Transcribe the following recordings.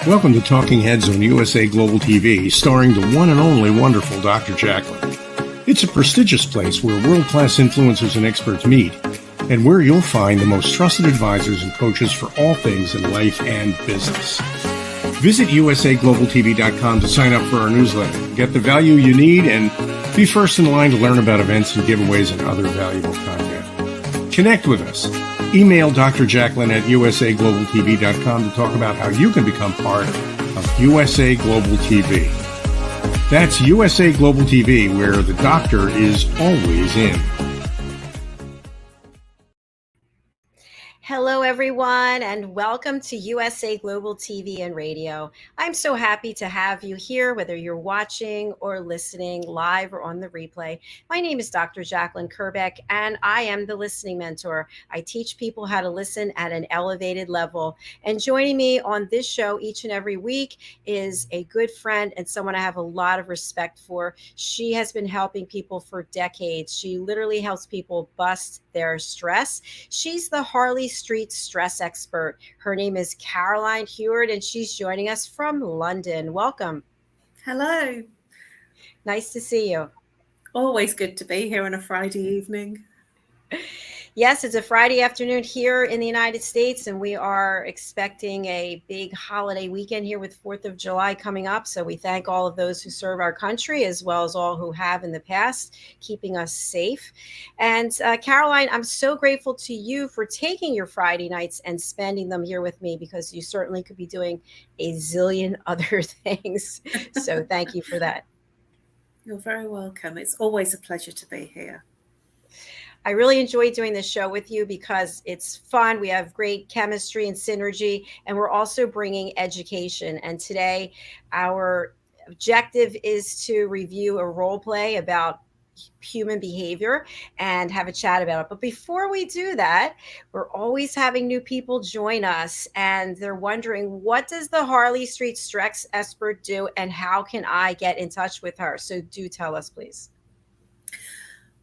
Welcome to Talking Heads on USA Global TV, starring the one and only wonderful Dr. JACALYN. It's a prestigious place where world-class influencers and experts meet, and where you'll find the most trusted advisors and coaches for all things in life and business. Visit usaglobaltv.com to sign up for our newsletter, get the value you need, and be first in line to learn about events and giveaways and other valuable content. Connect with us. Email Dr. JACALYN at usaglobaltv.com to talk about how you can become part of USA Global TV. That's USA Global TV, where the doctor is always in. Hello, everyone, and welcome to USA Global TV and Radio. I'm so happy to have you here, whether you're watching or listening live or on the replay. My name is Dr. JACALYN KERBECK, and I am the listening mentor. I teach people how to listen at an elevated level. And joining me on this show each and every week is a good friend and someone I have a lot of respect for. She has been helping people for decades. She literally helps people bust their stress. She's the Harley Street stress expert. Her name is Caroline Heward, and she's joining us from London. Welcome. Hello. Nice to see you. Always good to be here on a Friday evening. Yes, it's a Friday afternoon here in the United States, and we are expecting a big holiday weekend here with 4th of July coming up. So we thank all of those who serve our country, as well as all who have in the past, keeping us safe. And Caroline, I'm so grateful to you for taking your Friday nights and spending them here with me, because you certainly could be doing a zillion other things. So thank you for that. You're very welcome. It's always a pleasure to be here. I really enjoy doing this show with you because it's fun. We have great chemistry and synergy, and we're also bringing education. And today, our objective is to review a role play about human behavior and have a chat about it. But before we do that, we're always having new people join us, and they're wondering, what does the Harley Street stress expert do, and how can I get in touch with her? So do tell us, please.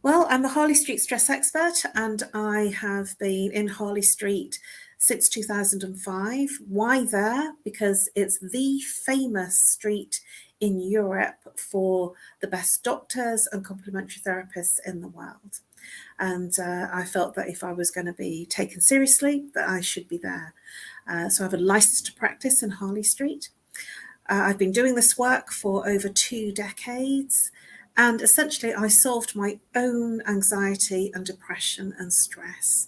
Well, I'm the Harley Street stress expert, and I have been in Harley Street since 2005. Why there? Because it's the famous street in Europe for the best doctors and complementary therapists in the world. And I felt that if I was going to be taken seriously, that I should be there. So I have a license to practice in Harley Street. I've been doing this work for over 2 decades. And essentially, I solved my own anxiety and depression and stress.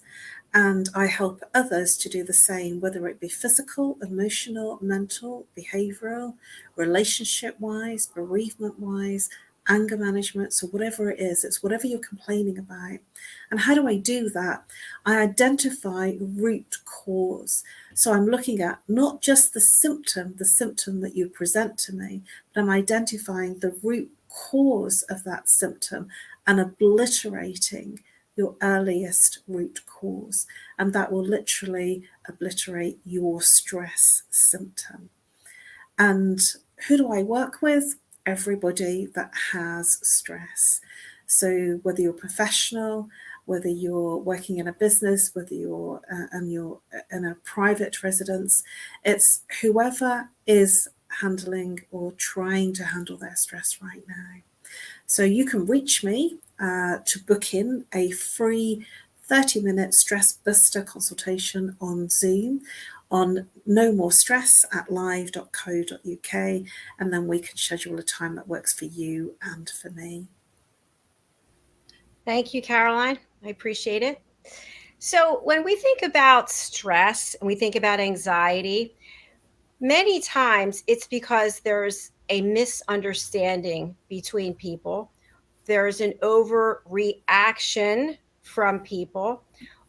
And I help others to do the same, whether it be physical, emotional, mental, behavioral, relationship-wise, bereavement-wise, anger management. So whatever it is, it's whatever you're complaining about. And how do I do that? I identify root cause. So I'm looking at not just the symptom that you present to me, but I'm identifying the root cause of that symptom and obliterating your earliest root cause, and that will literally obliterate your stress symptom. And who do I work with? Everybody that has stress. So whether you're professional, whether you're working in a business, whether you're in a private residence, it's whoever is handling or trying to handle their stress right now. So you can reach me to book in a free 30-minute stress buster consultation on Zoom on NoMoreStress at live.co.uk, and then we can schedule a time that works for you and for me. Thank you, Caroline. I appreciate it. So when we think about stress and we think about anxiety, many times it's because there's a misunderstanding between people. There's an overreaction from people,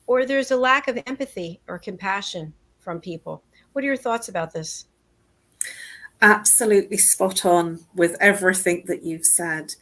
or there's a lack of empathy or compassion from people. What are your thoughts about this? Absolutely spot on with everything that you've said.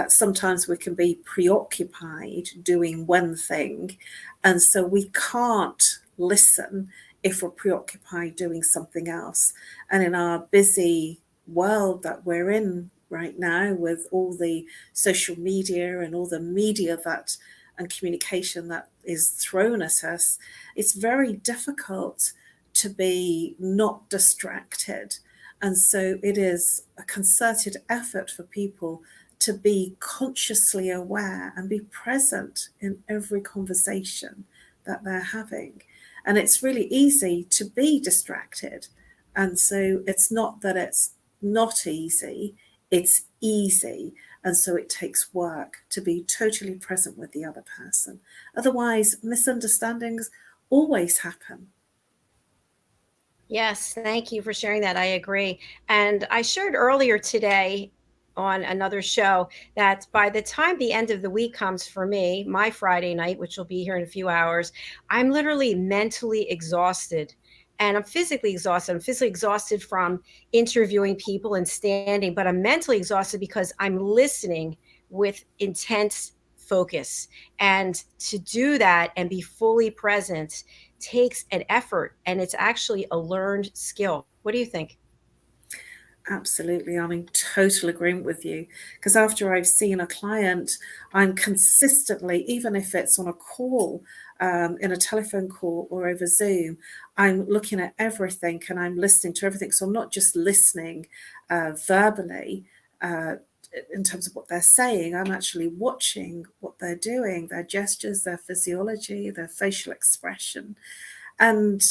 Sometimes we can be preoccupied doing one thing, and so we can't listen if we're preoccupied doing something else. And in our busy world that we're in right now, with all the social media and all the media that and communication that is thrown at us, it's very difficult to be not distracted. And so it is a concerted effort for people to be consciously aware and be present in every conversation that they're having. And it's really easy to be distracted. And so it's not that it's not easy, it's easy. And so it takes work to be totally present with the other person. Otherwise, misunderstandings always happen. Yes, thank you for sharing that. I agree. And I shared earlier today on another show that by the time the end of the week comes for me, my Friday night, which will be here in a few hours, I'm literally mentally exhausted. And I'm physically exhausted. I'm physically exhausted from interviewing people and standing, but I'm mentally exhausted because I'm listening with intense focus. And to do that and be fully present takes an effort, and it's actually a learned skill. What do you think? Absolutely. I'm in total agreement with you. Because after I've seen a client, I'm consistently, even if it's on a call, in a telephone call or over Zoom, I'm looking at everything and I'm listening to everything. So I'm not just listening verbally in terms of what they're saying. I'm actually watching what they're doing, their gestures, their physiology, their facial expression. And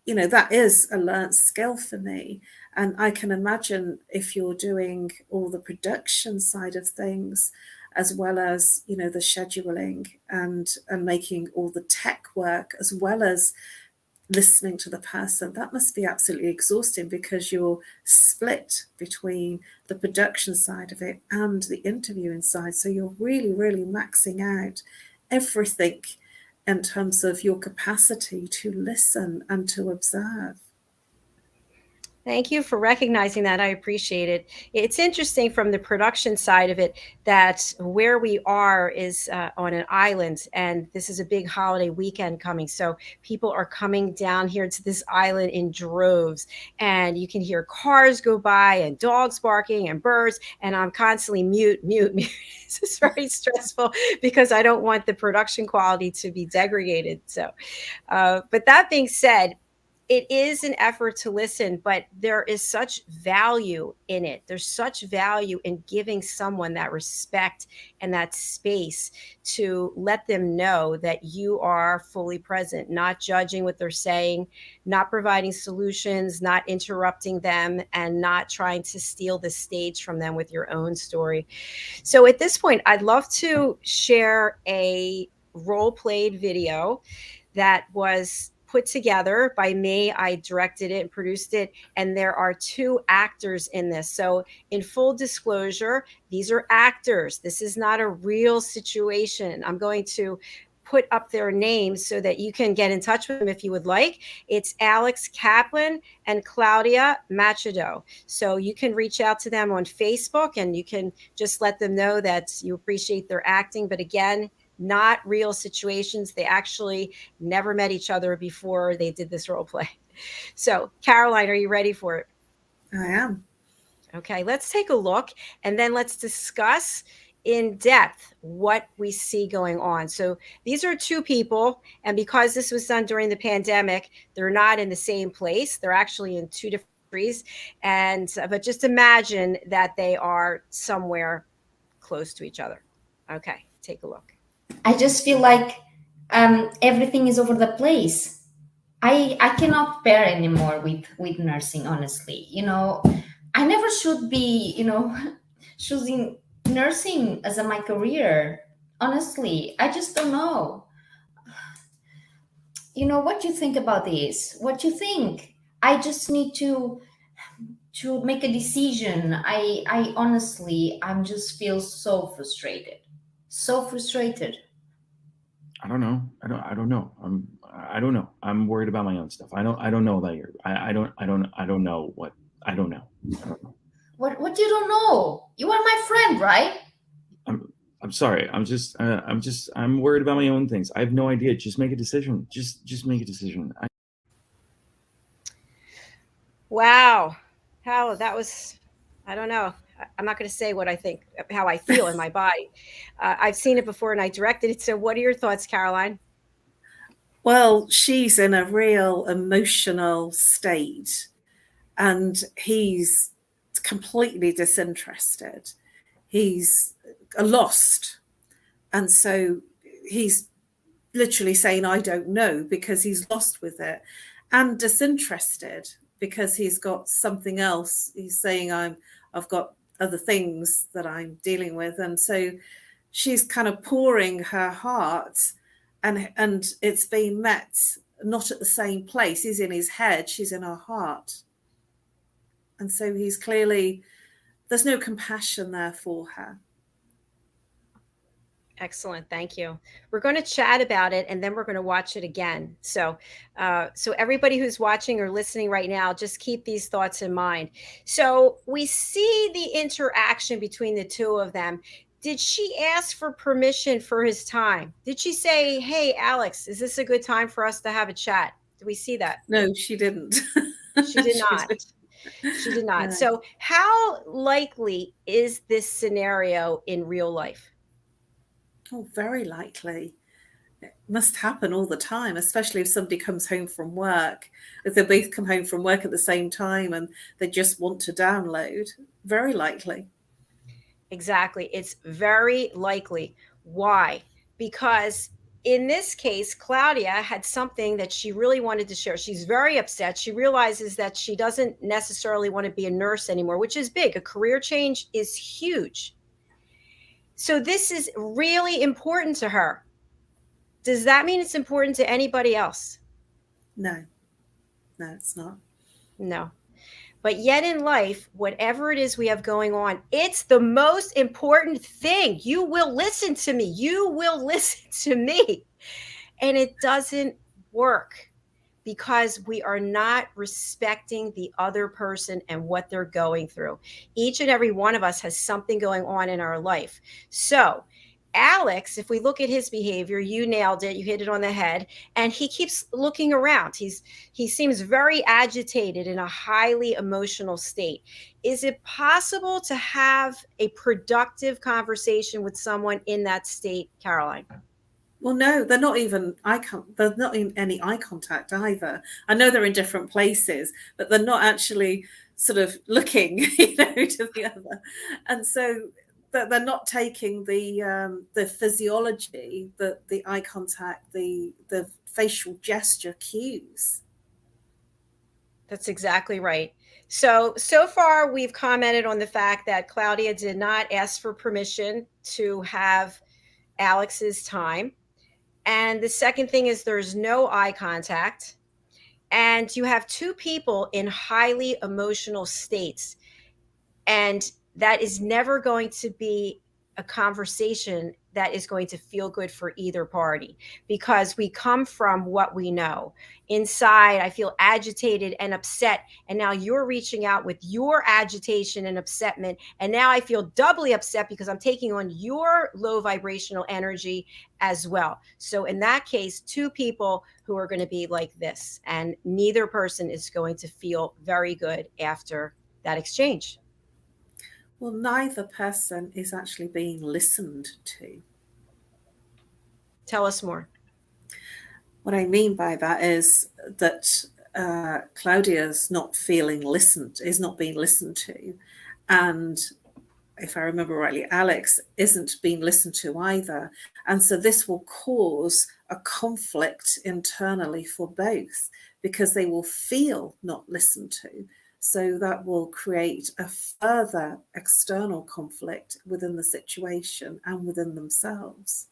that is a learnt skill for me. And I can imagine if you're doing all the production side of things, as well as, the scheduling and making all the tech work, as well as listening to the person, that must be absolutely exhausting because you're split between the production side of it and the interviewing side. So you're really, really maxing out everything in terms of your capacity to listen and to observe. Thank you for recognizing that. I appreciate it. It's interesting from the production side of it that where we are is on an island, and this is a big holiday weekend coming. So people are coming down here to this island in droves, and you can hear cars go by and dogs barking and birds, and I'm constantly mute, mute, mute. This is very stressful because I don't want the production quality to be degraded. So, but that being said, it is an effort to listen, but there is such value in it. There's such value in giving someone that respect and that space to let them know that you are fully present, not judging what they're saying, not providing solutions, not interrupting them, and not trying to steal the stage from them with your own story. So at this point, I'd love to share a role played video that was put together by me. I directed it and produced it, and there are two actors in this. So in full disclosure, these are actors. This is not a real situation. I'm going to put up their names so that you can get in touch with them if you would like. It's Alex Kaplan and Claudia Machado. So you can reach out to them on Facebook and you can just let them know that you appreciate their acting. But again, not real situations. They actually never met each other before they did this role play. So, Caroline, are you ready for it? I am. Okay, let's take a look and then let's discuss in depth what we see going on. So these are two people, and because this was done during the pandemic, they're not in the same place. They're actually in two different countries. But just imagine that they are somewhere close to each other. Okay, take a look. I just feel like everything is over the place. I cannot bear anymore with nursing, honestly. I never should be, choosing nursing as my career. Honestly, I just don't know. What do you think about this? What do you think? I just need to make a decision. I honestly, I'm just feel so frustrated. So frustrated. I don't know. I don't know. I don't know. I'm worried about my own stuff. I don't know about your. I don't know what. I don't know. What you don't know? You are my friend, right? I'm sorry. I'm worried about my own things. I have no idea. Just make a decision. Just make a decision. Wow. How that was, I don't know. I'm not going to say what I think, how I feel in my body. I've seen it before and I directed it. So what are your thoughts, Caroline? Well, she's in a real emotional state, and he's completely disinterested. He's lost. And so he's literally saying, I don't know, because he's lost with it, and disinterested because he's got something else. He's saying, I've got other things that I'm dealing with. And so she's kind of pouring her heart, and it's being met not at the same place. He's in his head, she's in her heart. And so he's clearly, there's no compassion there for her. Excellent. Thank you. We're going to chat about it and then we're going to watch it again. So everybody who's watching or listening right now, just keep these thoughts in mind. So we see the interaction between the two of them. Did she ask for permission for his time? Did she say, hey, Alex, is this a good time for us to have a chat? Do we see that? No, she didn't. She did not. She did not. No. So how likely is this scenario in real life? Oh, very likely. It must happen all the time, especially if somebody comes home from work. If they both come home from work at the same time and they just want to download, very likely. Exactly. It's very likely. Why? Because in this case, Claudia had something that she really wanted to share. She's very upset. She realizes that she doesn't necessarily want to be a nurse anymore, which is big. A career change is huge. So this is really important to her. Does that mean it's important to anybody else? No, it's not. No. But yet in life, whatever it is we have going on, it's the most important thing. You will listen to me. You will listen to me. And it doesn't work because we are not respecting the other person and what they're going through. Each and every one of us has something going on in our life. So Alex, if we look at his behavior, you nailed it. You hit it on the head. And he keeps looking around. He seems very agitated in a highly emotional state. Is it possible to have a productive conversation with someone in that state, Caroline? Well, no, they're not even there's not in any eye contact either. I know they're in different places, but they're not actually sort of looking, to the other. And so they're not taking the physiology, the eye contact, the facial gesture cues. That's exactly right. So far we've commented on the fact that Claudia did not ask for permission to have Alex's time. And the second thing is there's no eye contact. And you have two people in highly emotional states. And that is never going to be a conversation that is going to feel good for either party, because we come from what we know. Inside, I feel agitated and upset. And now you're reaching out with your agitation and upsetment. And now I feel doubly upset because I'm taking on your low vibrational energy as well. So in that case, two people who are going to be like this, and neither person is going to feel very good after that exchange. Well, neither person is actually being listened to. Tell us more. What I mean by that is that Claudia's not feeling listened, is not being listened to. And if I remember rightly, Alex isn't being listened to either. And so this will cause a conflict internally for both, because they will feel not listened to. So that will create a further external conflict within the situation and within themselves.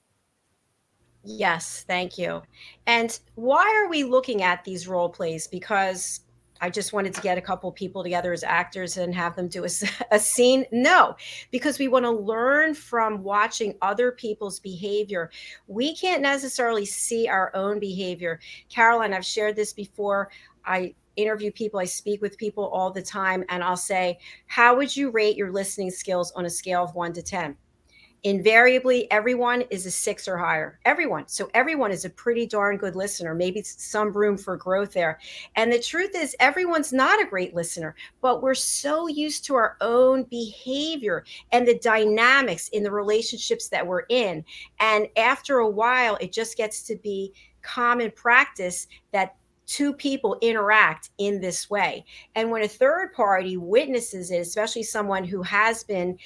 Yes, thank you. And why are we looking at these role plays? Because I just wanted to get a couple people together as actors and have them do a scene? No, because we want to learn from watching other people's behavior. We can't necessarily see our own behavior. Caroline, I've shared this before. I interview people, I speak with people all the time, and I'll say, how would you rate your listening skills on a scale of 1 to 10? invariably everyone is a 6 or higher. Everyone. So everyone is a pretty darn good listener. Maybe some room for growth there. And the truth is, everyone's not a great listener, but we're so used to our own behavior and the dynamics in the relationships that we're in. And after a while, it just gets to be common practice that two people interact in this way. And when a third party witnesses it, especially someone who has been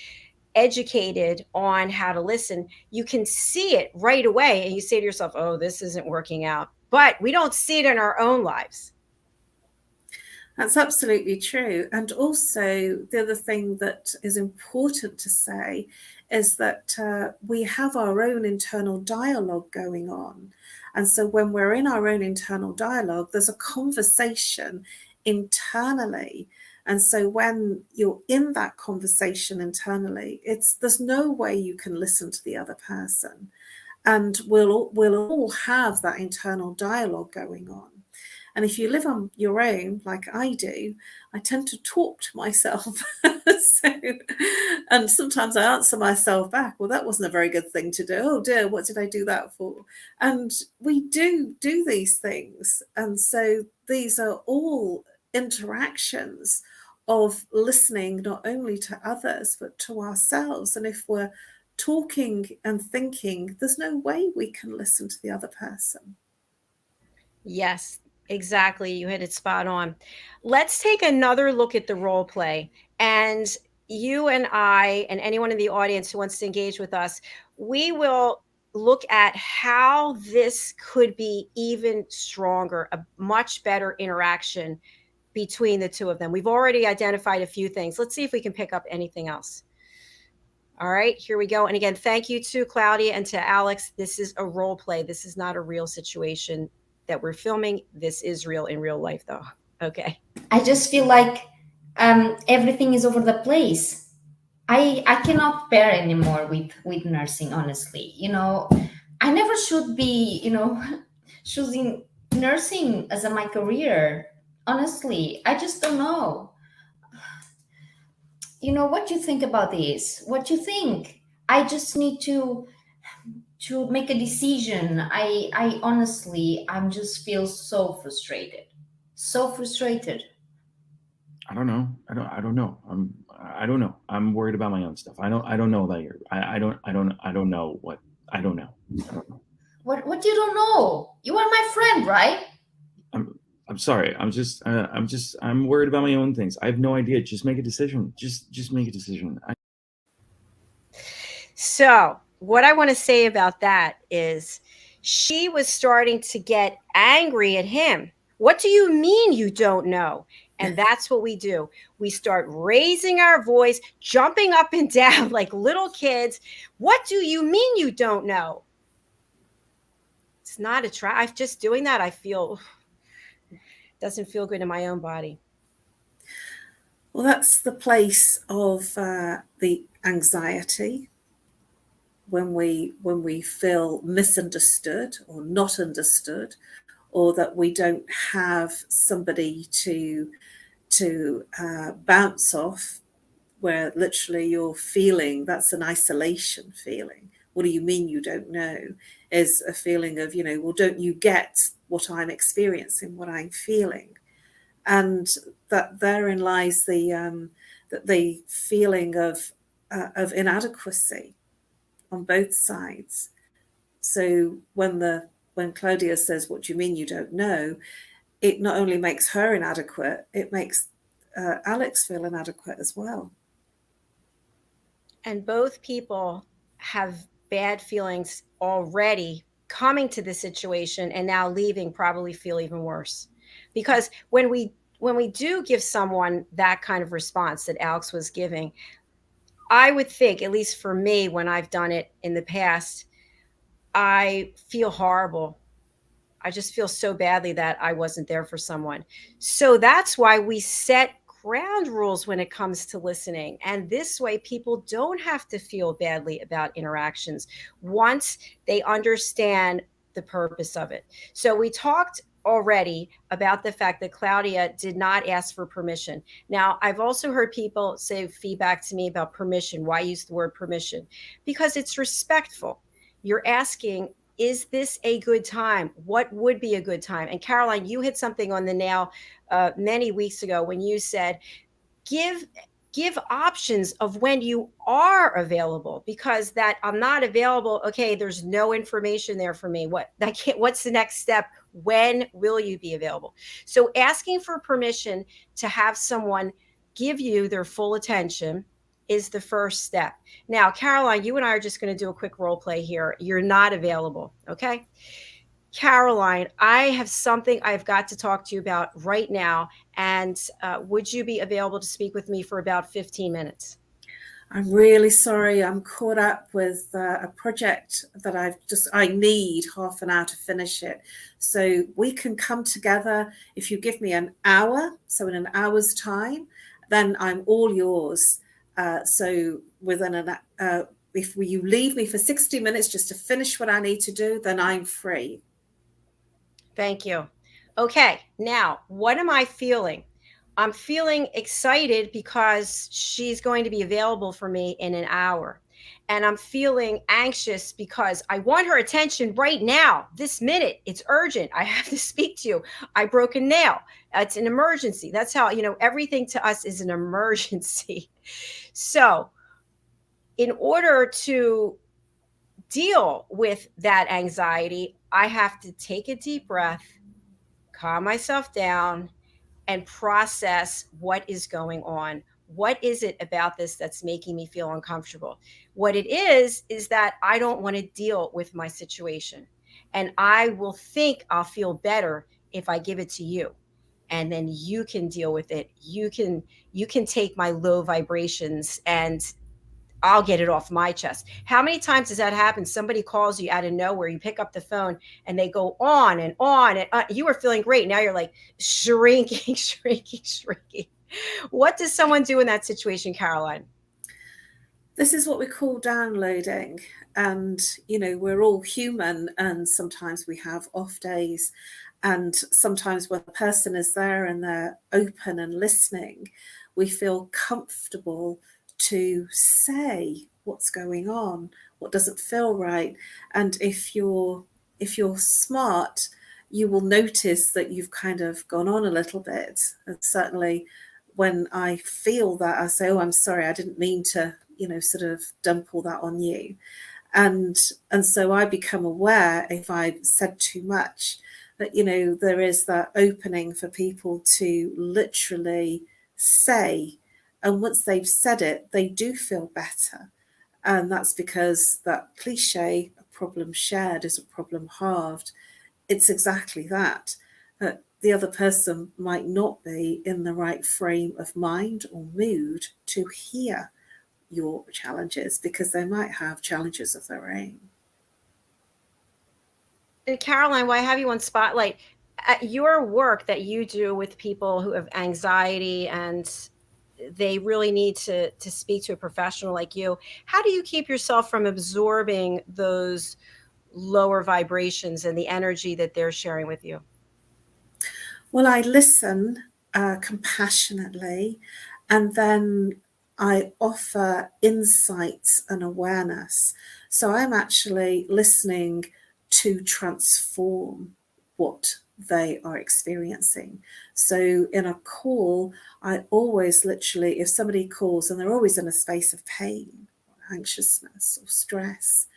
educated on how to listen, you can see it right away and you say to yourself, oh, this isn't working out. But we don't see it in our own lives. That's absolutely true. And also, the other thing that is important to say is that we have our own internal dialogue going on. And so when we're in our own internal dialogue, there's a conversation internally. And so when you're in that conversation internally, there's no way you can listen to the other person. And we'll all have that internal dialogue going on. And if you live on your own, like I do, I tend to talk to myself. And sometimes I answer myself back, well, that wasn't a very good thing to do. Oh dear, what did I do that for? And we do these things. And so these are all interactions of listening not only to others, but to ourselves. And if we're talking and thinking, there's no way we can listen to the other person. Yes, exactly. You hit it spot on. Let's take another look at the role play. And you and I, and anyone in the audience who wants to engage with us, we will look at how this could be even stronger, a much better interaction between the two of them. We've already identified a few things. Let's see if we can pick up anything else. All right, here we go. And again, thank you to Claudia and to Alex. This is a role play. This is not a real situation that we're filming. This is real in real life, though. Okay. I just feel like everything is over the place. I cannot bear anymore with nursing, honestly. You know, I never should be, choosing nursing as my career. Honestly, I just don't know. What you think about this? What you think? I just need to make a decision. I honestly, I'm just feel so frustrated. I don't know. I don't know. I don't know. I'm worried about my own stuff. I don't know that you're. I don't know what. I don't know. I don't know. What you don't know? You are my friend, right? I'm sorry. I'm worried about my own things. I have no idea. Just make a decision. Just make a decision. So what I want to say about that is she was starting to get angry at him. What do you mean you don't know? And that's what we do. We start raising our voice, jumping up and down like little kids. What do you mean you don't know? It's not attractive. Just doing that, I feel doesn't feel good in my own body. Well, that's the place of the anxiety. When we feel misunderstood or not understood, or that we don't have somebody to bounce off, where literally you're feeling, that's an isolation feeling. What do you mean you don't know? Is a feeling of, well, don't you get what I'm experiencing, what I'm feeling? And that therein lies the feeling of inadequacy on both sides. So when Claudia says, what do you mean you don't know? It not only makes her inadequate, it makes Alex feel inadequate as well. And both people have bad feelings already coming to the situation, and now leaving probably feel even worse. Because when we do give someone that kind of response that Alex was giving, I would think, at least for me, when I've done it in the past, I feel horrible. I just feel so badly that I wasn't there for someone. So that's why we set ground rules when it comes to listening. And this way, people don't have to feel badly about interactions once they understand the purpose of it. So we talked already about the fact that Claudia did not ask for permission. Now, I've also heard people say feedback to me about permission. Why use the word permission? Because it's respectful. You're asking, is this a good time? What would be a good time? And Caroline, you hit something on the nail many weeks ago when you said, give options of when you are available, because that I'm not available, okay, there's no information there for me. What's the next step? When will you be available? So asking for permission to have someone give you their full attention is the first step. Now, Caroline, you and I are just going to do a quick role play here. You're not available, okay? Caroline, I have something I've got to talk to you about right now. And would you be available to speak with me for about 15 minutes? I'm really sorry. I'm caught up with a project that I need half an hour to finish it. So we can come together if you give me an hour. So in an hour's time, then I'm all yours. So within if you leave me for 60 minutes just to finish what I need to do, then I'm free. Thank you. Okay, now, what am I feeling? I'm feeling excited because she's going to be available for me in an hour. And I'm feeling anxious because I want her attention right now, this minute. It's urgent. I have to speak to you. I broke a nail. It's an emergency. That's how, everything to us is an emergency. So in order to deal with that anxiety, I have to take a deep breath, calm myself down, and process what is going on. What is it about this that's making me feel uncomfortable? What it is that I don't want to deal with my situation. And I will think I'll feel better if I give it to you. And then you can deal with it. You can take my low vibrations and I'll get it off my chest. How many times does that happen? Somebody calls you out of nowhere, you pick up the phone and they go on and on and on. You were feeling great. Now you're like shrinking, shrinking, shrinking. What does someone do in that situation, Caroline? This is what we call downloading. And, we're all human and sometimes we have off days. And sometimes when a person is there and they're open and listening, we feel comfortable to say what's going on, what doesn't feel right. And if you're smart, you will notice that you've kind of gone on a little bit. And certainly when I feel that, I say, oh, I'm sorry, I didn't mean to, sort of dump all that on you. And so I become aware if I said too much that, there is that opening for people to literally say. And once they've said it, they do feel better. And that's because that cliche, a problem shared is a problem halved. It's exactly that. That the other person might not be in the right frame of mind or mood to hear your challenges because they might have challenges of their own. And Caroline, why have you on Spotlight? At your work that you do with people who have anxiety and they really need to speak to a professional like you, how do you keep yourself from absorbing those lower vibrations and the energy that they're sharing with you? Well, I listen compassionately, and then I offer insights and awareness. So I'm actually listening to transform what they are experiencing. So in a call, I always literally, if somebody calls and they're always in a space of pain, or anxiousness or stress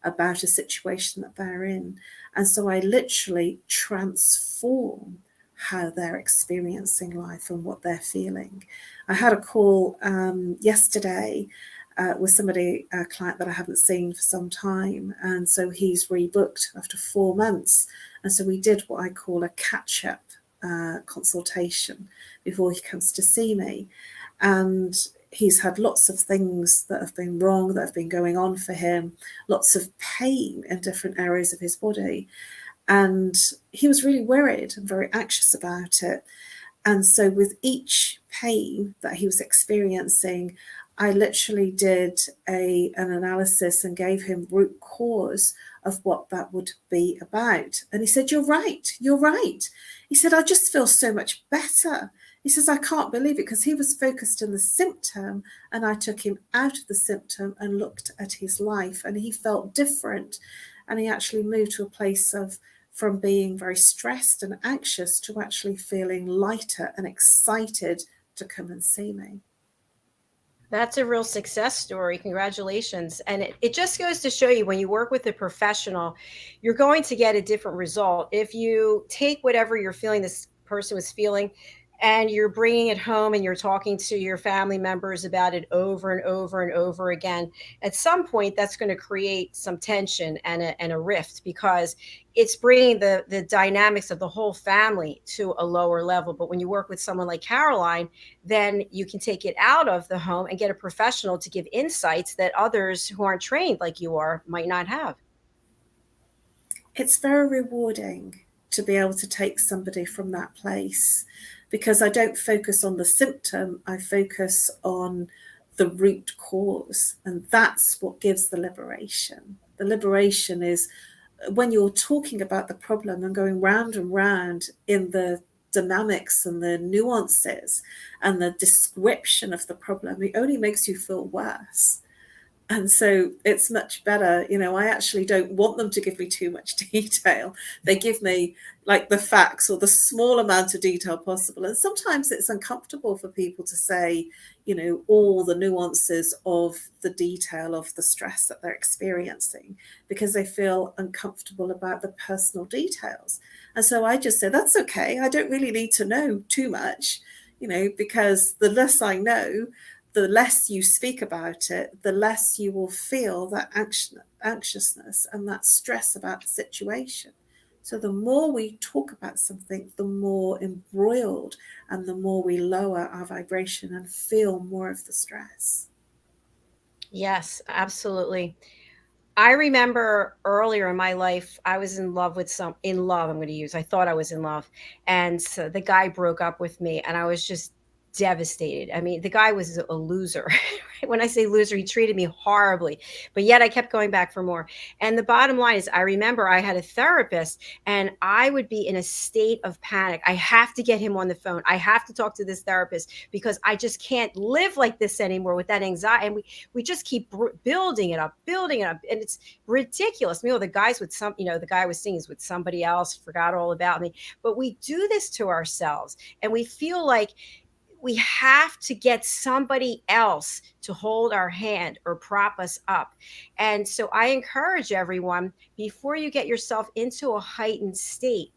about a situation that they're in. And so I literally transform how they're experiencing life and what they're feeling. I had a call yesterday with somebody, a client that I haven't seen for some time. And so he's rebooked after 4 months. And so we did what I call a catch-up consultation before he comes to see me. And he's had lots of things that have been wrong, that have been going on for him, lots of pain in different areas of his body. And he was really worried and very anxious about it. And so with each pain that he was experiencing, I literally did an analysis and gave him root cause of what that would be about. And he said, you're right. He said, I just feel so much better. He says, I can't believe it, because he was focused on the symptom, and I took him out of the symptom and looked at his life, and he felt different. And he actually moved to a place from being very stressed and anxious to actually feeling lighter and excited to come and see me. That's a real success story. Congratulations. And it just goes to show you, when you work with a professional, you're going to get a different result. If you take whatever you're feeling this person was feeling, and you're bringing it home and you're talking to your family members about it over and over and over again, at some point that's going to create some tension and a rift, because it's bringing the dynamics of the whole family to a lower level. But when you work with someone like Caroline, then you can take it out of the home and get a professional to give insights that others who aren't trained like you are might not have. It's very rewarding to be able to take somebody from that place, because I don't focus on the symptom, I focus on the root cause. And that's what gives the liberation. The liberation is when you're talking about the problem and going round and round in the dynamics and the nuances and the description of the problem, it only makes you feel worse. And so it's much better, I actually don't want them to give me too much detail. They give me like the facts or the small amount of detail possible. And sometimes it's uncomfortable for people to say, all the nuances of the detail of the stress that they're experiencing, because they feel uncomfortable about the personal details. And so I just say, that's okay. I don't really need to know too much, because the less I know, the less you speak about it, the less you will feel that anxiousness and that stress about the situation. So the more we talk about something, the more embroiled and the more we lower our vibration and feel more of the stress. Yes, absolutely. I remember earlier in my life, I was in love with I thought I was in love. And so the guy broke up with me, and I was just devastated. I mean, the guy was a loser. When I say loser, he treated me horribly, but yet I kept going back for more. And the bottom line is, I remember I had a therapist, and I would be in a state of panic. I have to get him on the phone. I have to talk to this therapist, because I just can't live like this anymore with that anxiety. And we just keep building it up. And it's ridiculous. The guys with the guy I was seeing is with somebody else, forgot all about me. But we do this to ourselves, and we feel like we have to get somebody else to hold our hand or prop us up. And so I encourage everyone, before you get yourself into a heightened state,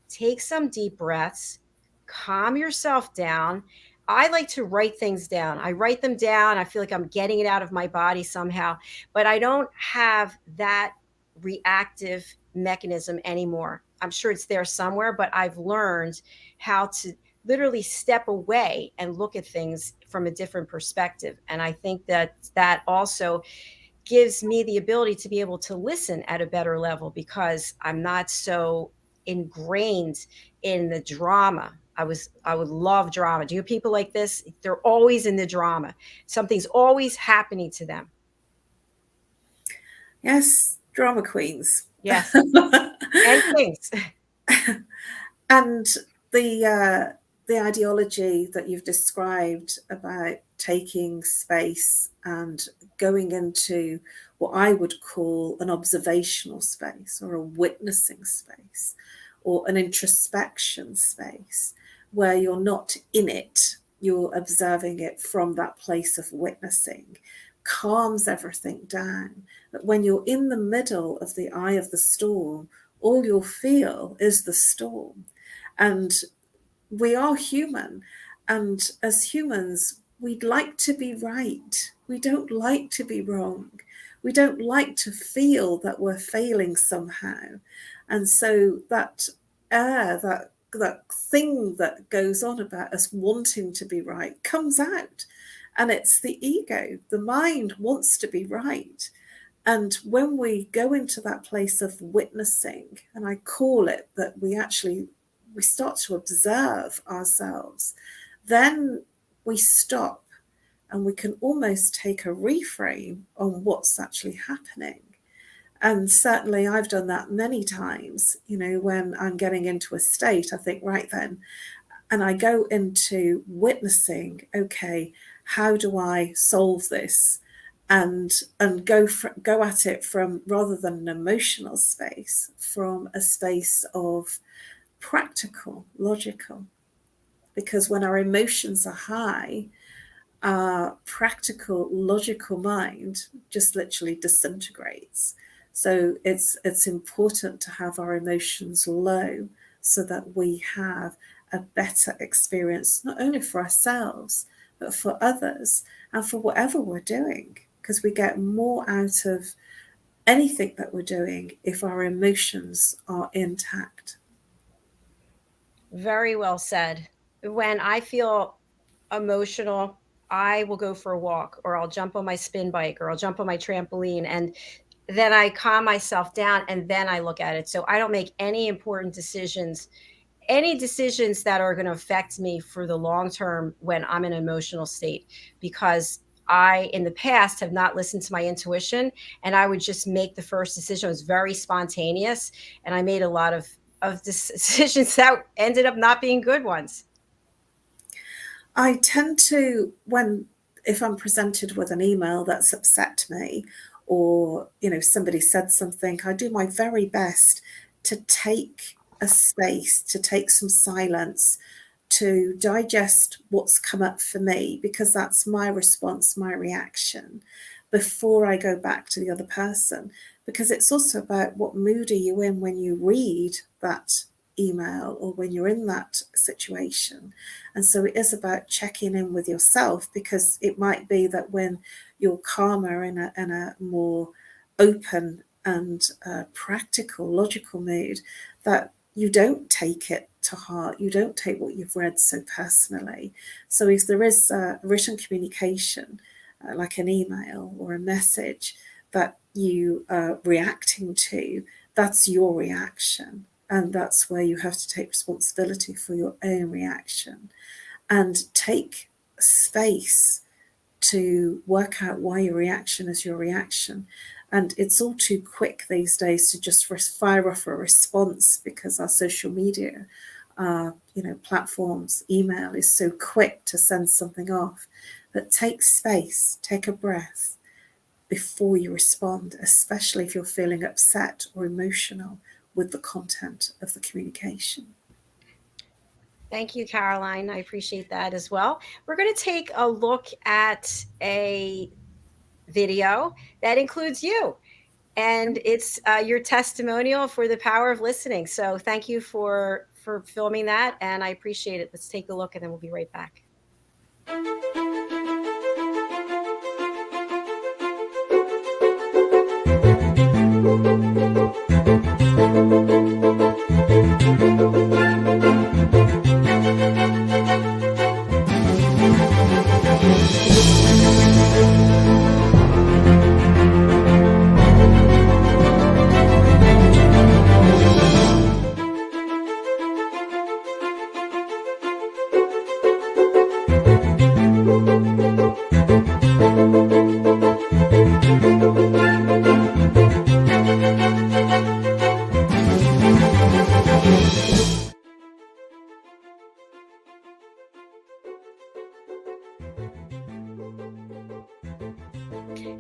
take some deep breaths, calm yourself down. I like to write things down. I write them down. I feel like I'm getting it out of my body somehow, but I don't have that reactive mechanism anymore. I'm sure it's there somewhere, but I've learned how to literally step away and look at things from a different perspective. And I think that also gives me the ability to be able to listen at a better level, because I'm not so ingrained in the drama. I would love drama. Do you have people like this? They're always in the drama. Something's always happening to them. Yes, drama queens. Yes. And kings. And the ideology that you've described about taking space and going into what I would call an observational space, or a witnessing space, or an introspection space, where you're not in it, you're observing it from that place of witnessing, calms everything down. But when you're in the middle of the eye of the storm, all you'll feel is the storm. And we are human, and as humans, we'd like to be right. We don't like to be wrong. We don't like to feel that we're failing somehow. And so that thing that goes on about us wanting to be right comes out, and it's the ego. The mind wants to be right. And when we go into that place of witnessing, and I call it that, we start to observe ourselves, then we stop and we can almost take a reframe on what's actually happening. And certainly I've done that many times, when I'm getting into a state, I think, right then, and I go into witnessing, okay, how do I solve this? And go at it from, rather than an emotional space, from a space of practical, logical. Because when our emotions are high, our practical, logical mind just literally disintegrates. So it's important to have our emotions low so that we have a better experience, not only for ourselves, but for others and for whatever we're doing, because we get more out of anything that we're doing if our emotions are intact. Very well said. When I feel emotional, I will go for a walk, or I'll jump on my spin bike, or I'll jump on my trampoline, and then I calm myself down, and then I look at it. So I don't make any important decisions, any decisions that are going to affect me for the long term when I'm in an emotional state, because I, in the past, have not listened to my intuition, and I would just make the first decision. It was very spontaneous, and I made a lot of decisions that ended up not being good ones. I tend to, if I'm presented with an email that's upset me, or somebody said something, I do my very best to take a space, to take some silence, to digest what's come up for me, because that's my response, my reaction, before I go back to the other person. Because it's also about what mood are you in when you read that email or when you're in that situation. And so it is about checking in with yourself, because it might be that when you're calmer in a more open and practical, logical mood, that you don't take it to heart, you don't take what you've read so personally. So if there is written communication, like an email or a message that you are reacting to, that's your reaction. And that's where you have to take responsibility for your own reaction and take space to work out why your reaction is your reaction. And it's all too quick these days to just fire off a response, because our social media, platforms, email is so quick to send something off. But take space, take a breath before you respond, especially if you're feeling upset or emotional with the content of the communication. Thank you, Caroline. I appreciate that as well. We're going to take a look at a video that includes you, and it's your testimonial for the power of listening. So thank you for filming that, and I appreciate it. Let's take a look, and then we'll be right back.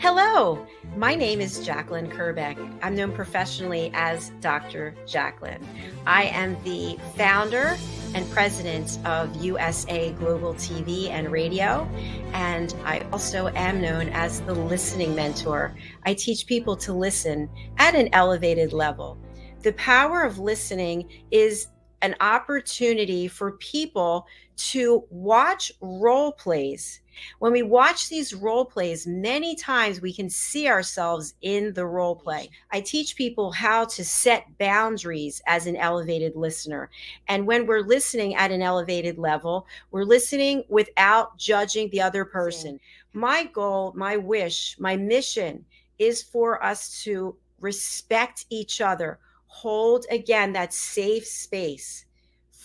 Hello, my name is JACALYN KERBECK. I'm known professionally as Dr. JACALYN. I am the founder and president of USA Global TV and Radio, and I also am known as the listening mentor. I teach people to listen at an elevated level. The power of listening is an opportunity for people to watch role plays. When we watch these role plays, many times we can see ourselves in the role play. I teach people how to set boundaries as an elevated listener. And when we're listening at an elevated level, we're listening without judging the other person. My goal, my wish, my mission is for us to respect each other, hold again that safe space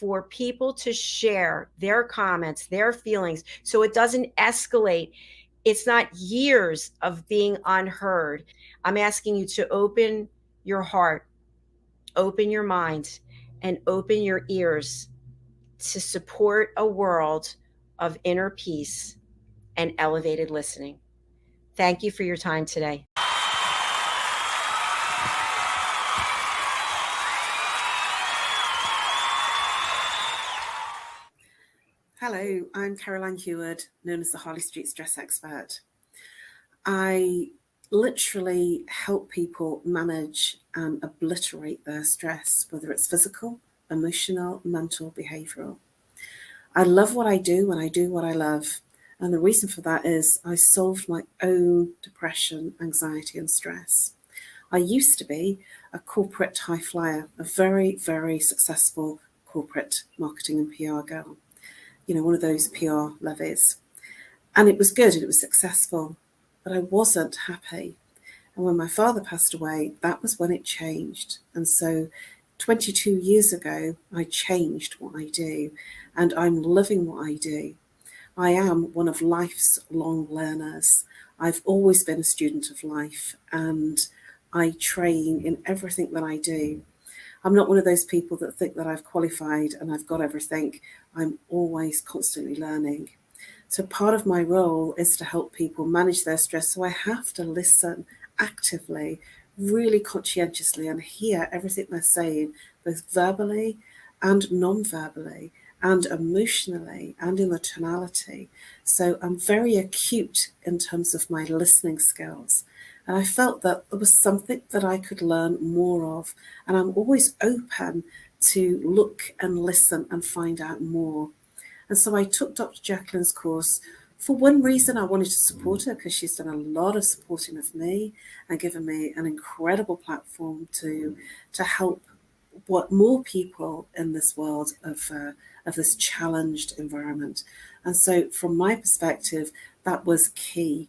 for people to share their comments, their feelings, so it doesn't escalate. It's not years of being unheard. I'm asking you to open your heart, open your mind, and open your ears to support a world of inner peace and elevated listening. Thank you for your time today. Hello, I'm Caroline Heward, known as the Harley Street Stress Expert. I literally help people manage and obliterate their stress, whether it's physical, emotional, mental, behavioral. I love what I do and I do what I love. And the reason for that is I solved my own depression, anxiety, and stress. I used to be a corporate high flyer, a very, very successful corporate marketing and PR girl. You know, one of those PR levies. And it was good and it was successful, but I wasn't happy. And when my father passed away, that was when it changed. And so 22 years ago, I changed what I do, and I'm loving what I do. I am one of life's long learners. I've always been a student of life, and I train in everything that I do. I'm not one of those people that think that I've qualified and I've got everything. I'm always constantly learning. So part of my role is to help people manage their stress. So I have to listen actively, really conscientiously, and hear everything they're saying, both verbally and non-verbally, and emotionally, and in the tonality. So I'm very acute in terms of my listening skills. And I felt that there was something that I could learn more of. And I'm always open to look and listen and find out more. And so I took Dr. JACALYN's course. For one reason, I wanted to support her because she's done a lot of supporting of me and given me an incredible platform to help what more people in this world of this challenged environment. And so from my perspective, that was key.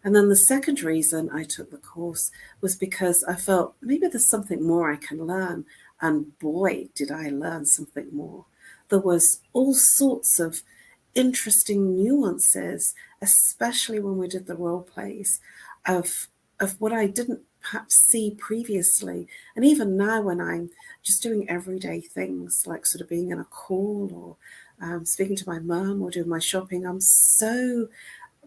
And then the second reason I took the course was because I felt maybe there's something more I can learn. And boy, did I learn something more. There was all sorts of interesting nuances, especially when we did the role plays, of what I didn't perhaps see previously. And even now when I'm just doing everyday things like sort of being in a call or speaking to my mum or doing my shopping, I'm so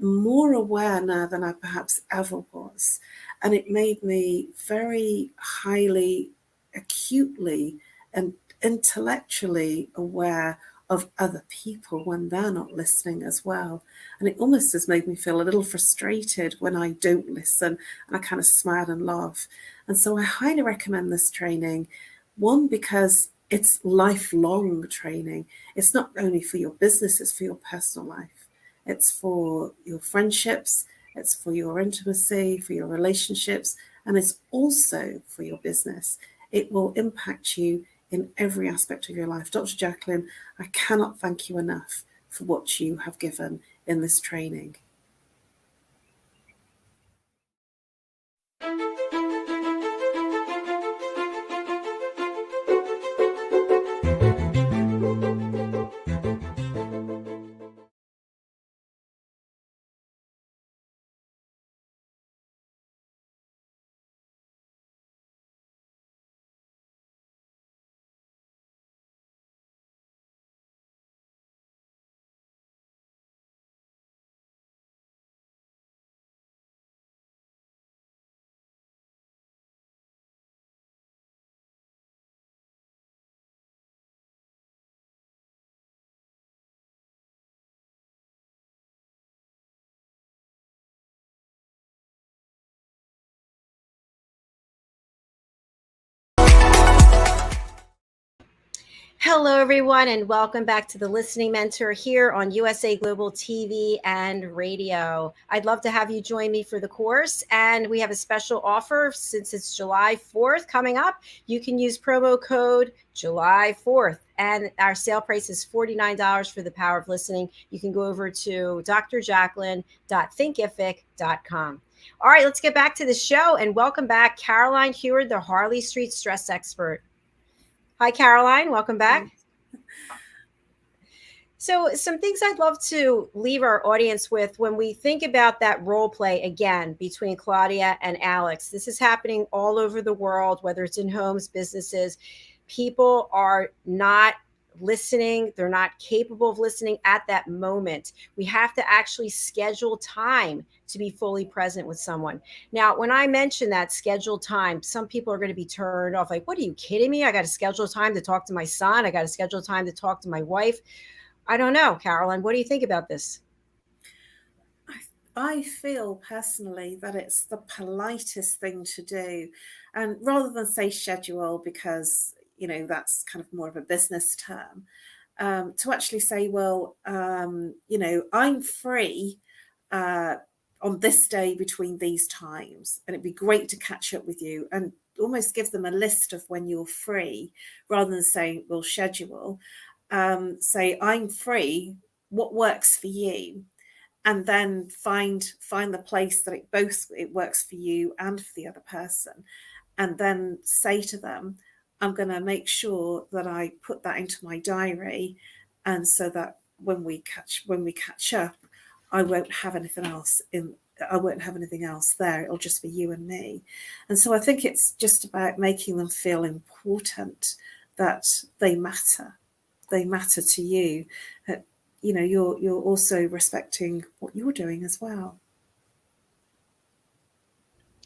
more aware now than I perhaps ever was. And it made me very highly, acutely and intellectually aware of other people when they're not listening as well. And it almost has made me feel a little frustrated when I don't listen, and I kind of smile and laugh. And so I highly recommend this training. One, because it's lifelong training. It's not only for your business, it's for your personal life. It's for your friendships, it's for your intimacy, for your relationships, and it's also for your business. It will impact you in every aspect of your life. Dr. JACALYN, I cannot thank you enough for what you have given in this training. Hello, everyone, and welcome back to the Listening Mentor here on USA Global TV and Radio. I'd love to have you join me for the course, and we have a special offer since it's July 4th coming up. You can use promo code July 4th, and our sale price is $49 for the power of listening. You can go over to drjacalyn.thinkific.com. All right, let's get back to the show, and welcome back Caroline Heward, the Harley Street Stress Expert. Hi, Caroline. Welcome back. So, some things I'd love to leave our audience with when we think about that role play again between Claudia and Alex. This is happening all over the world, whether it's in homes, businesses. People are not listening, they're not capable of listening at that moment. We have to actually schedule time to be fully present with someone. Now, when I mention that scheduled time, some people are going to be turned off like, what are you kidding me? I got to schedule time to talk to my son, I got to schedule time to talk to my wife. I don't know, Carolyn, what do you think about this? I feel personally that it's the politest thing to do. And rather than say schedule, because, that's kind of more of a business term, to actually say, well, I'm free on this day between these times, and it'd be great to catch up with you, and almost give them a list of when you're free rather than saying, we'll schedule. Say, I'm free, what works for you? And then find the place that it works for you and for the other person, and then say to them, I'm going to make sure that I put that into my diary, and so that when we catch up, I won't have anything else there. It'll just be you and me. And so I think it's just about making them feel important, that they matter to you. You're also respecting what you're doing as well.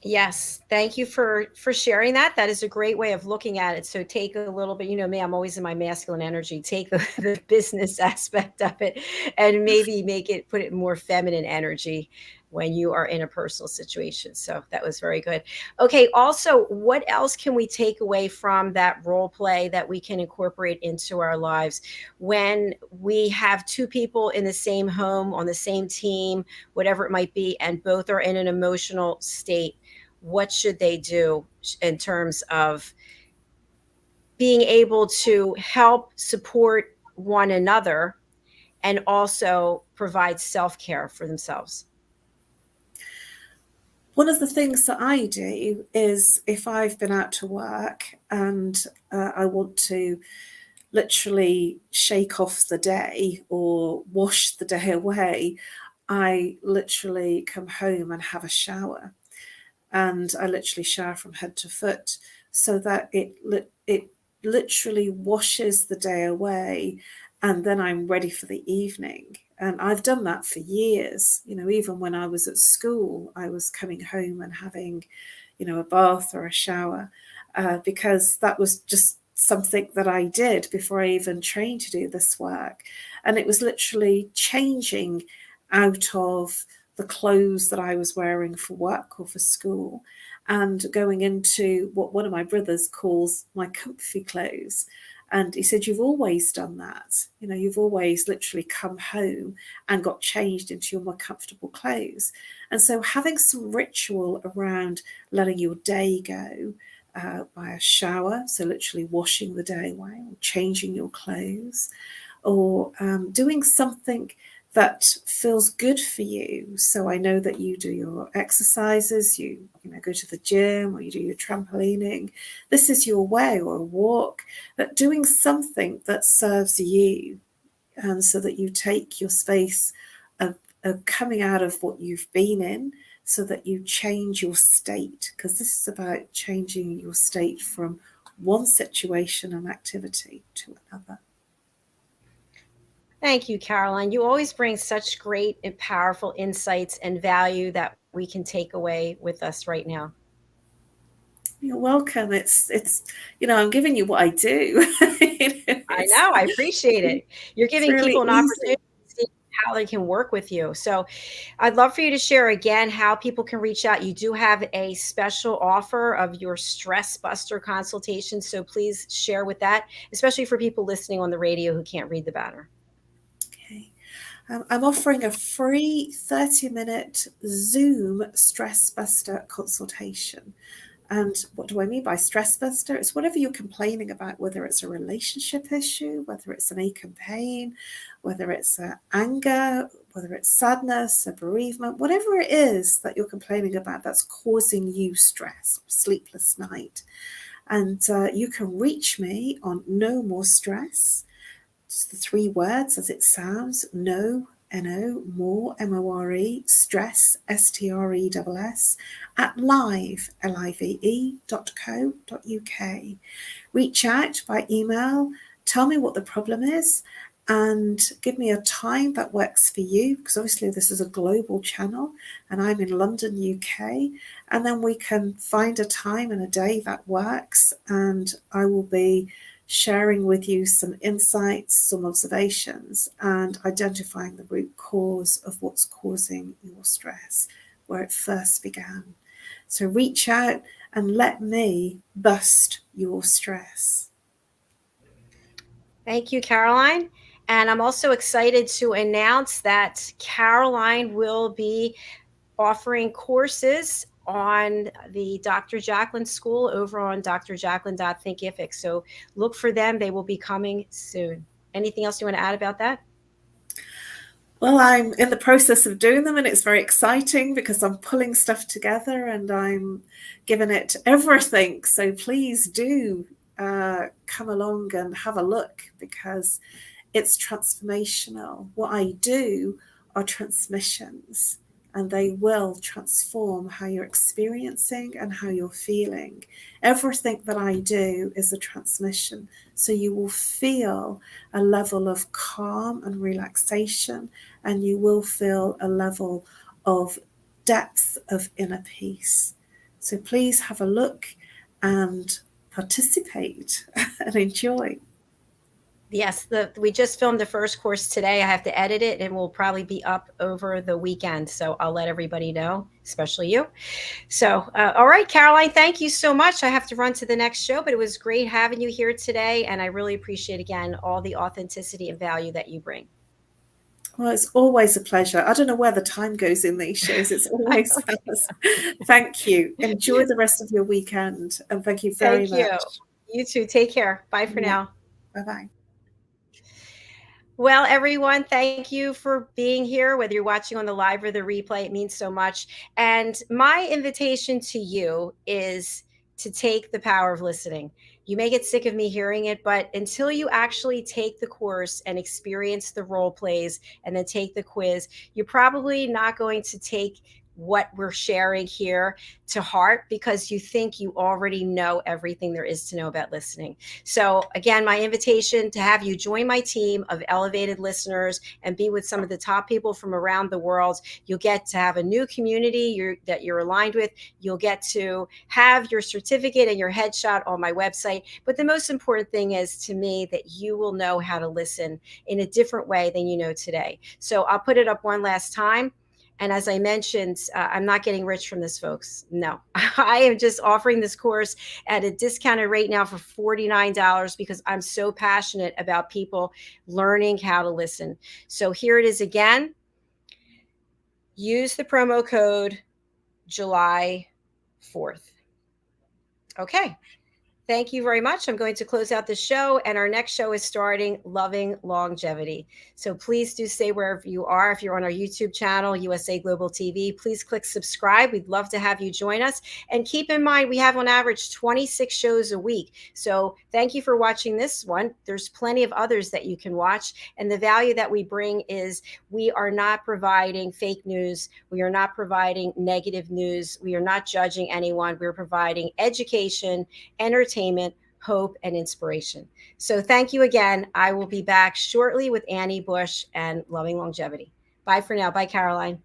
Yes, thank you for sharing that. That is a great way of looking at it. So take a little bit, me, I'm always in my masculine energy. Take the business aspect of it and maybe put it in more feminine energy when you are in a personal situation. So that was very good. Okay, also, what else can we take away from that role play that we can incorporate into our lives when we have two people in the same home, on the same team, whatever it might be, and both are in an emotional state? What should they do in terms of being able to help support one another and also provide self-care for themselves? One of the things that I do is, if I've been out to work and I want to literally shake off the day or wash the day away, I literally come home and have a shower. And I literally shower from head to foot, so that it literally washes the day away, and then I'm ready for the evening. And I've done that for years. Even when I was at school, I was coming home and having, a bath or a shower, because that was just something that I did before I even trained to do this work. And it was literally changing out of the clothes that I was wearing for work or for school, and going into what one of my brothers calls my comfy clothes. And he said, you've always done that. You've always literally come home and got changed into your more comfortable clothes. And so having some ritual around letting your day go by a shower, so literally washing the day away, or changing your clothes, or doing something that feels good for you. So I know that you do your exercises, you go to the gym, or you do your trampolining. This is your way, or a walk, but doing something that serves you, and so that you take your space of coming out of what you've been in, so that you change your state, because this is about changing your state from one situation and activity to another. Thank you, Caroline. You always bring such great and powerful insights and value that we can take away with us right now. You're welcome. It's I'm giving you what I do. I know. I appreciate it. You're giving really people an easy opportunity to see how they can work with you. So I'd love for you to share again how people can reach out. You do have a special offer of your Stress Buster consultation. So please share with that, especially for people listening on the radio who can't read the banner. Okay. I'm offering a free 30-minute Zoom Stress Buster consultation. And what do I mean by stress buster? It's whatever you're complaining about, whether it's a relationship issue, whether it's an ache and pain, whether it's anger, whether it's sadness, a bereavement, whatever it is that you're complaining about that's causing you stress or sleepless night. And you can reach me on NoMoreStress Just the 3 words as it sounds, no, N-O, more, M-O-R-E, stress, S-T-R-E-S-S, at live.co.uk. Reach out by email, tell me what the problem is, and give me a time that works for you, because obviously this is a global channel and I'm in London, UK, and then we can find a time and a day that works, and I will be sharing with you some insights, some observations, and identifying the root cause of what's causing your stress, where it first began. So reach out and let me bust your stress. Thank you, Caroline. And I'm also excited to announce that Caroline will be offering courses on the Dr. JACALYN School over on drjacalyn.thinkific. So look for them. They will be coming soon. Anything else you want to add about that? Well, I'm in the process of doing them, and it's very exciting because I'm pulling stuff together and I'm giving it everything. So please do come along and have a look, because it's transformational. What I do are transmissions, and they will transform how you're experiencing and how you're feeling. Everything that I do is a transmission. So you will feel a level of calm and relaxation, and you will feel a level of depth of inner peace. So please have a look and participate and enjoy. Yes, we just filmed the first course today. I have to edit it, and will probably be up over the weekend. So I'll let everybody know, especially you. So, all right, Caroline, thank you so much. I have to run to the next show, but it was great having you here today. And I really appreciate, again, all the authenticity and value that you bring. Well, it's always a pleasure. I don't know where the time goes in these shows. It's always fast. Thank you. Enjoy the rest of your weekend. And thank you very much. You too. Take care. Bye for now. Bye-bye. Well, everyone, thank you for being here, whether you're watching on the live or the replay. It means so much. And my invitation to you is to take the power of listening. You may get sick of me hearing it, but until you actually take the course and experience the role plays and then take the quiz, you're probably not going to take what we're sharing here to heart, because you think you already know everything there is to know about listening. So again, my invitation to have you join my team of elevated listeners and be with some of the top people from around the world. You'll get to have a new community that you're aligned with. You'll get to have your certificate and your headshot on my website. But the most important thing is, to me, that you will know how to listen in a different way than you know today. So I'll put it up one last time. And as I mentioned, I'm not getting rich from this, folks. No, I am just offering this course at a discounted rate now for $49, because I'm so passionate about people learning how to listen. So here it is again. Use the promo code July 4th. Okay. Thank you very much. I'm going to close out the show, and our next show is starting, Loving Longevity. So please do stay wherever you are. If you're on our YouTube channel, USA Global TV, please click subscribe. We'd love to have you join us. And keep in mind, we have on average 26 shows a week. So thank you for watching this one. There's plenty of others that you can watch. And the value that we bring is, we are not providing fake news. We are not providing negative news. We are not judging anyone. We're providing education, entertainment, hope, and inspiration. So thank you again. I will be back shortly with Annie Bush and Loving Longevity. Bye for now. Bye, Caroline.